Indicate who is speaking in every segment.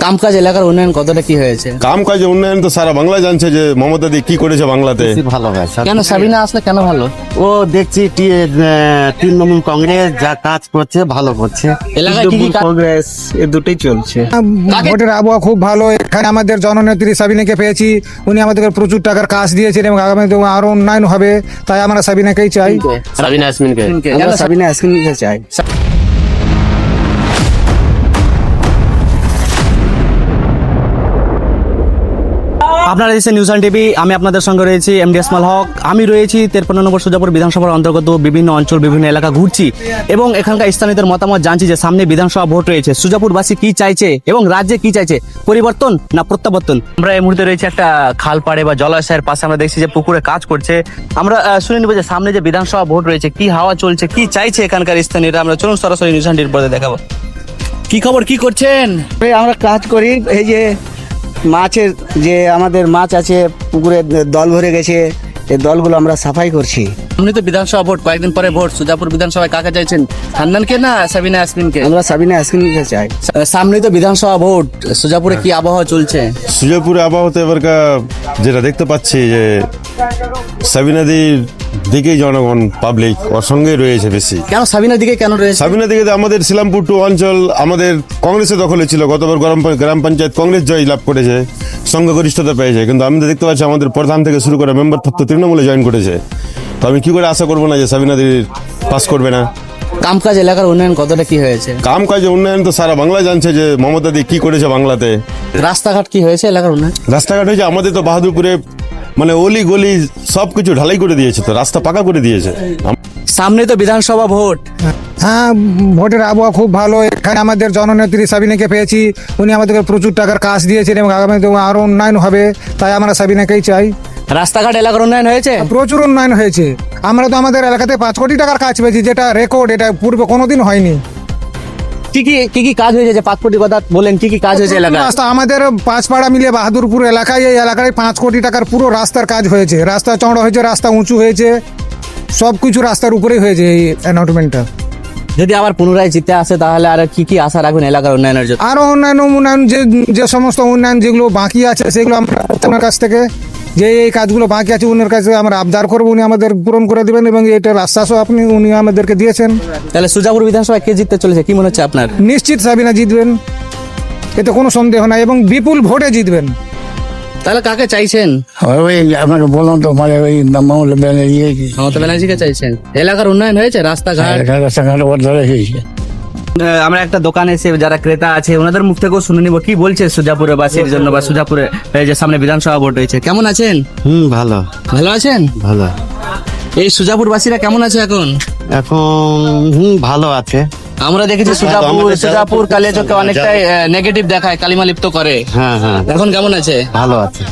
Speaker 1: কামকাজ এলাকার উন্নয়ন কতটা কি হয়েছে?
Speaker 2: কামকাজে উন্নয়ন তো সারা বাংলা জানছে যে মমতা দি কি করেছে বাংলাতে।
Speaker 3: ভালো হয়
Speaker 1: কেন সাবিনা আসলে কেন ভালো?
Speaker 3: ও দেখছি তৃণমূল কংগ্রেস যা কাজ করছে ভালো করছে।
Speaker 1: এলাকায় কি কি কাজ-
Speaker 4: কংগ্রেস এ দুটোই চলছে।
Speaker 5: ভোটের আবহাওয়া খুব ভালো। এখানে আমাদের জননেত্রী সাবিনাকে পেয়েছি, উনি আমাদেরকে প্রচুর টাকার কাজ দিয়েছেন এবং আগামী দিনে আরো উন্নয়ন হবে, তাই আমরা সাবিনাকেই চাই।
Speaker 3: সাবিনা ইয়াসমিনকে
Speaker 4: আমরা সাবিনা ইয়াসমিনকে চাই।
Speaker 6: আপনারা দেখছেন নিউজ টিভি। আমি আপনাদের সঙ্গে রয়েছি এমডি ইসমাইল হক। আমি রয়েছি 53 নম্বর সুজাপুর বিধানসভার অন্তর্গত বিভিন্ন অঞ্চল বিভিন্ন এলাকা ঘুরছি এবং এখানকার স্থানীয়দের মতামত জানছি যে সামনে বিধানসভা ভোট রয়েছে, সুজাপুরবাসী কি চাইছে এবং রাজ্যে কি চাইছে, পরিবর্তন না প্রত্যাবর্তন। আমরা এই মুহূর্তে রয়েছে একটা খাল পাড়ে বা জলাশয়ের পাশে। আমরা দেখছি যে পুকুরে কাজ করছে। আমরা শুনে নেবো যে সামনে যে বিধানসভা ভোট রয়েছে কি হাওয়া চলছে, কি চাইছে এখানকার স্থানীয়রা। আমরা চলুন সরাসরি নিউজ টিভির পর্দা দেখাবো। কি খবর, কি করছেন?
Speaker 4: আমরা কাজ করি, এই যে মাছের যে আমাদের মাছ আছে পুকুরে দল ভরে গেছে, এই দলগুলো আমরা সাফাই করছি।
Speaker 1: সামনে তো বিধানসভা ভোট, কয়েকদিন পরে ভোট। সুজাপুর বিধানসভায় কাকে চাইছেন, হান্নানকে না সাবিনা ইয়াসমিনকে?
Speaker 4: আমরা সাবিনা ইয়াসমিনকে চাই।
Speaker 1: সামনে তো বিধানসভা ভোট, সুজাপুরে কি আবহাওয়া চলছে?
Speaker 2: সুজয়পুরে আবহাওয়াতে এবারকার যেটা দেখতে পাচ্ছি যে সাবিনাদির দিকেই জনগণ পাবলিক ওর সঙ্গে রয়েছে বেশি।
Speaker 1: কেন সাবিনার দিকে কেন রয়েছে?
Speaker 2: সাবিনা দিকে আমাদের শিলামপুর টু অঞ্চল আমাদের কংগ্রেসের দখলে ছিল। গতবার গ্রাম পঞ্চায়েত কংগ্রেস জয় লাভ করেছে, সংখ্যাগরিষ্ঠতা পেয়েছে, কিন্তু আমি তো দেখতে পাচ্ছি আমাদের প্রধান থেকে শুরু করে মেম্বার তথ্য তৃণমূলে জয়েন করেছে। তো আমি কি করে আশা করবো না যে সাবিনাদির পাস করবে না।
Speaker 1: কামকাজ এলাকার উন্নয়ন কতটা কি হয়েছে?
Speaker 2: কামকাজে উন্নয়ন তো সারা বাংলা জানছে যে মমতা দি কি করেছে বাংলাতে।
Speaker 1: রাস্তাঘাট কি হয়েছে এলাকার উন্নয়ন?
Speaker 2: রাস্তাঘাট হয়েছে আমাদের তো বাহাদুরপুরে, মানে অলি গলি সবকিছু ঢালাই করে দিয়েছে, তো রাস্তা পাকা করে দিয়েছে।
Speaker 1: সামনে তো বিধানসভা ভোট।
Speaker 5: হ্যাঁ, ভোটের আবহাওয়া খুব ভালো। এখানে আমাদের জননেত্রী সাবিনাকে পেয়েছি, উনি আমাদেরকে প্রচুর টাকার কাজ দিয়েছেন এবং আগামী দিনে আরো উন্নয়ন হবে, তাই আমরা সাবিনাকেই চাই।
Speaker 1: রাস্তাঘাট এলাকার উন্নয়ন হয়েছে?
Speaker 5: প্রচুর উন্নয়ন হয়েছে। আমরা তো আমাদের এলাকাতে 5 কোটি টাকার কাজ পেয়েছি, যেটা রেকর্ড, এটা পূর্বে কোনোদিন হয়নি।
Speaker 1: কি কাজ হয়েছে যে 5 কোটি কথা বলেন, কি কাজ হয়েছে এলাকায়?
Speaker 5: রাস্তা আমাদের 5 পাড়া মিলিয়ে বাহাদুরপুর এলাকায়, এই এলাকায় 5 কোটি টাকার পুরো রাস্তার কাজ হয়েছে। রাস্তা চওড়া হয়েছে, রাস্তা উঁচু হয়েছে, সবকিছু রাস্তার উপরেই হয়েছে এই অ্যানাউন্সমেন্টটা।
Speaker 1: যদি আবার পুনরায় জিতে আসে তাহলে আর কি আশা রাখবেন এলাকার উন্নয়নের জন্য?
Speaker 5: আরো উন্নয়ন যে সমস্ত উন্নয়ন যেগুলো বাকি আছে সেগুলো আমরা ওনার কাছ থেকে, যে এই কাজগুলো বাকি আছে উনার কাছে আমরা আবদার করবো, উনি আমাদের পূরণ করে দেবেন এবং এটার আশ্বাসও উনি আমাদেরকে দিয়েছেন।
Speaker 1: তাহলে সুজাপুর বিধানসভায় কে জিততে চলেছে, কি মনে হচ্ছে আপনার?
Speaker 5: নিশ্চিত সাবিনা জিতবেন, এতে কোনো সন্দেহ নাই, এবং বিপুল ভোটে জিতবেন।
Speaker 1: তাহলে কাকে চাইছেন?
Speaker 3: ওই আপনাকে বললাম তো, মানে ওই মমতা ব্যানার্জি
Speaker 1: মমতা ব্যানার্জিকে চাইছেন। এলাকার উন্নয়ন হয়েছে, রাস্তাঘাট?
Speaker 3: রাস্তাঘাট ওর ধরে হয়েছে।
Speaker 6: আমরা একটা দোকানে এসে যারা ক্রেতা আছে ওনাদের মুখ থেকেও শুনে নিব কি বলছে সুজাপুরে বাসীর জন্য বা সুজাপুরে এই যে সামনে বিধানসভা ভোট হয়েছে। কেমন আছেন?
Speaker 3: ভালো
Speaker 1: ভালো আছেন?
Speaker 3: ভালো।
Speaker 1: এই সুজাপুর বাসীরা কেমন আছে এখন?
Speaker 3: এখন ভালো আছে।
Speaker 1: আমরা দেখেছি সুজাপুর কালিয়াচকে অনেকটাই নেগেটিভ দেখায়, কালিমা লিপ্ত করে।
Speaker 3: হ্যাঁ হ্যাঁ,
Speaker 1: এখন কেমন আছে?
Speaker 3: ভালো আছে।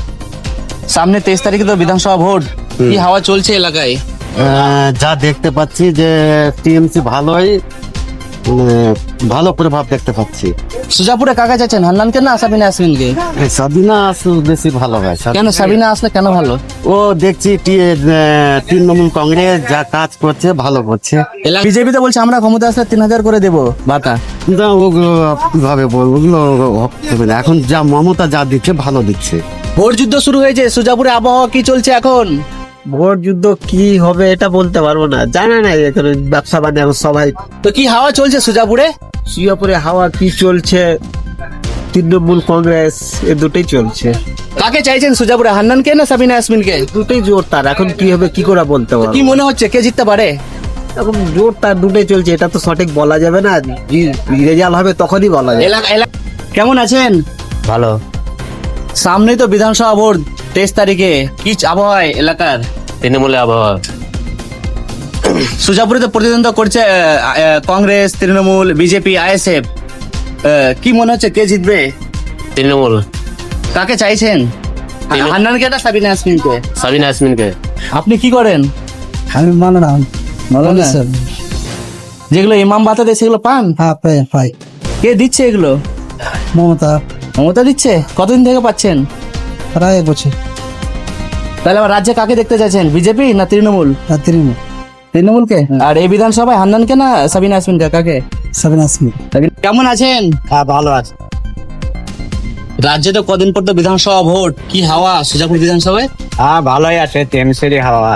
Speaker 1: সামনে 23 তারিখে তো বিধানসভা ভোট, কি হাওয়া চলছে এলাকায়?
Speaker 3: যা দেখতে পাচ্ছি যে টিএমসি ভালোই, ভালো প্রভাব দেখতে পাচ্ছি।
Speaker 1: সুজাপুরে কাকা চাচ্ছেন, হান্নানকে না সাবিনা ইয়াসমিনকে?
Speaker 3: সাবিনা আসলে বেশি ভালো হয়।
Speaker 1: কেন সাবিনা আসলে কেন ভালো?
Speaker 3: ও দেখছি তৃণমূল কংগ্রেস যা কাজ করছে ভালো করছে।
Speaker 1: বিজেপি তো বলছে আমরা ক্ষমতা আসলে 3000 করে দেবো ভাতা।
Speaker 3: কিন্তু ওগুলো কিভাবে বলবো, ওগুলো হবে না। এখন যা মমতা যা দিচ্ছে ভালো দিচ্ছে।
Speaker 1: ভোট যুদ্ধ শুরু হয়েছে, সুজাপুরে আবহাওয়া কি চলছে এখন?
Speaker 4: ভোট যুদ্ধ কি হবে এটা বলতে পারবো না, জানা নাই। এখানে ব্যবসা বাণিজ্য এখন সবাই।
Speaker 1: তো কি হাওয়া চলছে সুজাপুরে?
Speaker 4: সুজাপুরে হাওয়া কি চলছে, তৃণমূল কংগ্রেস এ দুটোই চলছে।
Speaker 1: কাকে চাইছেন সুজাপুরে, হান্নানকে না সাবিনা ইয়াসমিনকে?
Speaker 4: দুটোই জোর তার, এখন কি হবে কি করে বলতে পারবো।
Speaker 1: কি মনে হচ্ছে কে জিততে পারে?
Speaker 4: এখন জোর তার দুটোই চলছে, এটা তো সঠিক বলা যাবে না। রেজাল্ট হবে তখনই বলা যাবে।
Speaker 1: কেমন আছেন?
Speaker 3: ভালো।
Speaker 1: সামনেই তো বিধানসভা ভোট 23 তারিখে, কি আবহাওয়া এলাকার?
Speaker 3: তৃণমূলে আবহাওয়া।
Speaker 1: সুজাপুরে তো প্রতিদ্বন্দ্বিতা করছে কংগ্রেস, তৃণমূল, বিজেপি, আইএসএফ। কি মনে হচ্ছে কে জিতবে?
Speaker 3: তৃণমূল।
Speaker 1: কাকে চাইছেন, হান্নানকে না সাবিনা ইয়াসমিনকে?
Speaker 3: সাবিনা ইয়াসমিনকে।
Speaker 1: আপনি কি করেন?
Speaker 5: আমি মানে না,
Speaker 1: যেগুলো ইমাম ভাতা দেয় সেগুলো পান?
Speaker 5: হ্যাঁ পাই।
Speaker 1: কে দিচ্ছে এগুলো?
Speaker 5: মমতা
Speaker 1: মমতা দিচ্ছে। কতদিন থেকে পাচ্ছেন?
Speaker 5: প্রায় 1 বছর।
Speaker 1: তাহলে আবার রাজ্যে কাকে দেখতে চাইছেন, বিজেপি না তৃণমূল?
Speaker 5: তৃণমূল।
Speaker 1: তৃণমূলকে। আর এই বিধানসভায় হান্নানকে না সাবিনা ইয়াসমিনকে, কাকে?
Speaker 5: সাবিনা ইয়াসমিন।
Speaker 1: কেমন আছেন?
Speaker 3: হ্যাঁ ভালো আছে।
Speaker 6: রাজ্যে তো কদিন পর তো বিধানসভা ভোট, কি হাওয়া সুজাপুর বিধানসভায়?
Speaker 7: হ্যাঁ ভালোই আছে, টিএমসিরই হাওয়া,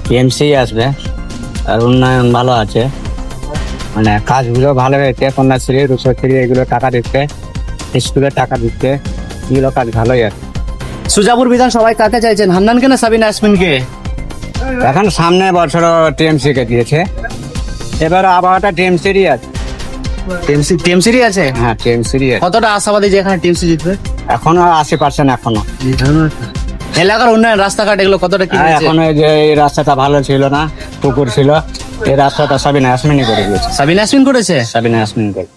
Speaker 7: টিএমসি আসবে। আর উন্নয়ন ভালো আছে, মানে কাজগুলো ভালো হয়েছে, কন্যাশ্রী রূপশ্রী এগুলো টাকা দিচ্ছে, স্কুলের টাকা দিচ্ছে, এগুলো কাজ ভালোই আছে।
Speaker 6: সুজাপুর বিধানসভায় কাকে চাইছেন, হান্নানকে না সাবিনা ইয়াসমিনকে?
Speaker 7: এখন সামনে বছর টিএমসি কে দিয়েছে, এবার আবহাওয়াটা টিএমসিরই আছে।
Speaker 6: টিএমসিরই আছে।
Speaker 7: হ্যাঁ টিএমসিরই আছে,
Speaker 6: কতটা আশাবাদী যে এখানে টিএমসি জিতবে?
Speaker 7: এখনো 80% এখনো।
Speaker 6: এলাকার উন্নয়ন, রাস্তাঘাট এগুলো কতটা কি
Speaker 7: হ্যাঁ,
Speaker 6: হয়েছে?
Speaker 7: এখন এই যে এই রাস্তাটা ভালো ছিল না, পুকুর ছিল, এই রাস্তাটা সাবিনা ইয়াসমিনই করে দিয়েছে,
Speaker 6: সাবিনা ইয়াসমিন করেছে।
Speaker 7: সাবিনা ইয়াসমিন করে।